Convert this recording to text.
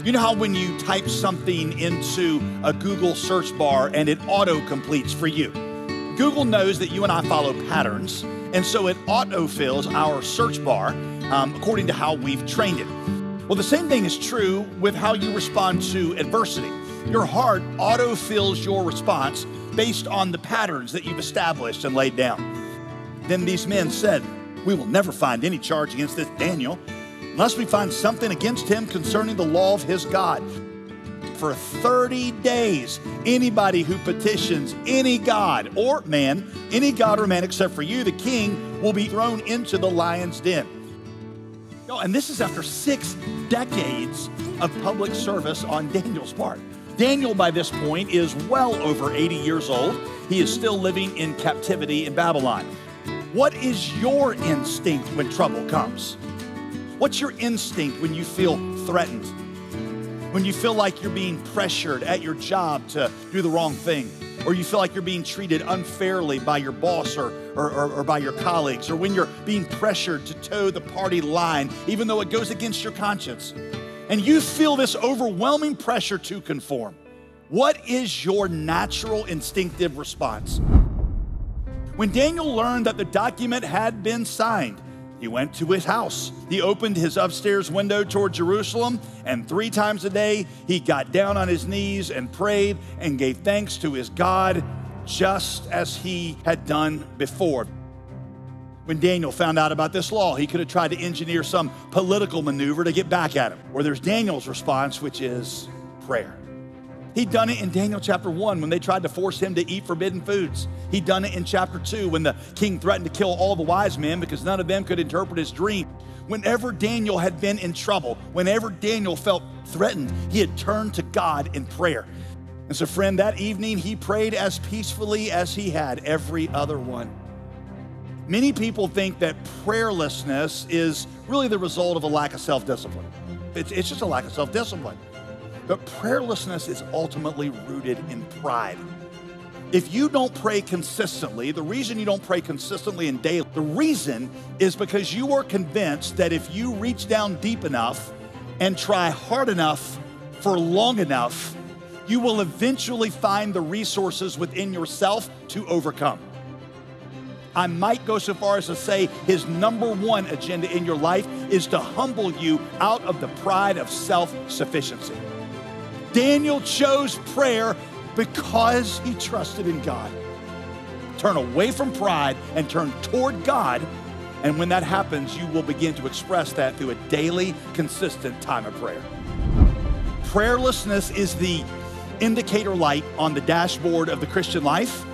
You know how when you type something into a Google search bar and it auto-completes for you? Google knows that you and I follow patterns, and so it auto-fills our search bar according to how we've trained it. Well, the same thing is true with how you respond to adversity. Your heart auto-fills your response based on the patterns that you've established and laid down. Then these men said, "We will never find any charge against this Daniel unless we find something against him concerning the law of his God." For 30 days, anybody who petitions any god or man, except for you, the king, will be thrown into the lion's den. And this is after 6 decades of public service on Daniel's part. Daniel, by this point, is well over 80 years old. He is still living in captivity in Babylon. What is your instinct when trouble comes? What's your instinct when you feel threatened? When you feel like you're being pressured at your job to do the wrong thing, or you feel like you're being treated unfairly by your boss or by your colleagues, or when you're being pressured to toe the party line, even though it goes against your conscience, and you feel this overwhelming pressure to conform, what is your natural instinctive response? When Daniel learned that the document had been signed, he went to his house. He opened his upstairs window toward Jerusalem, and 3 times a day, he got down on his knees and prayed and gave thanks to his God, just as he had done before. When Daniel found out about this law, he could have tried to engineer some political maneuver to get back at him. Or there's Daniel's response, which is prayer. He'd done it in Daniel chapter 1 when they tried to force him to eat forbidden foods. He'd done it in chapter 2 when the king threatened to kill all the wise men because none of them could interpret his dream. Whenever Daniel had been in trouble, whenever Daniel felt threatened, he had turned to God in prayer. And so, friend, that evening he prayed as peacefully as he had every other one. Many people think that prayerlessness is really the result of a lack of self-discipline. It's just a lack of self-discipline. But prayerlessness is ultimately rooted in pride. If you don't pray consistently, the reason you don't pray consistently and daily, the reason is because you are convinced that if you reach down deep enough and try hard enough for long enough, you will eventually find the resources within yourself to overcome. I might go so far as to say his number one agenda in your life is to humble you out of the pride of self-sufficiency. Daniel chose prayer because he trusted in God. Turn away from pride and turn toward God. And when that happens, you will begin to express that through a daily, consistent time of prayer. Prayerlessness is the indicator light on the dashboard of the Christian life.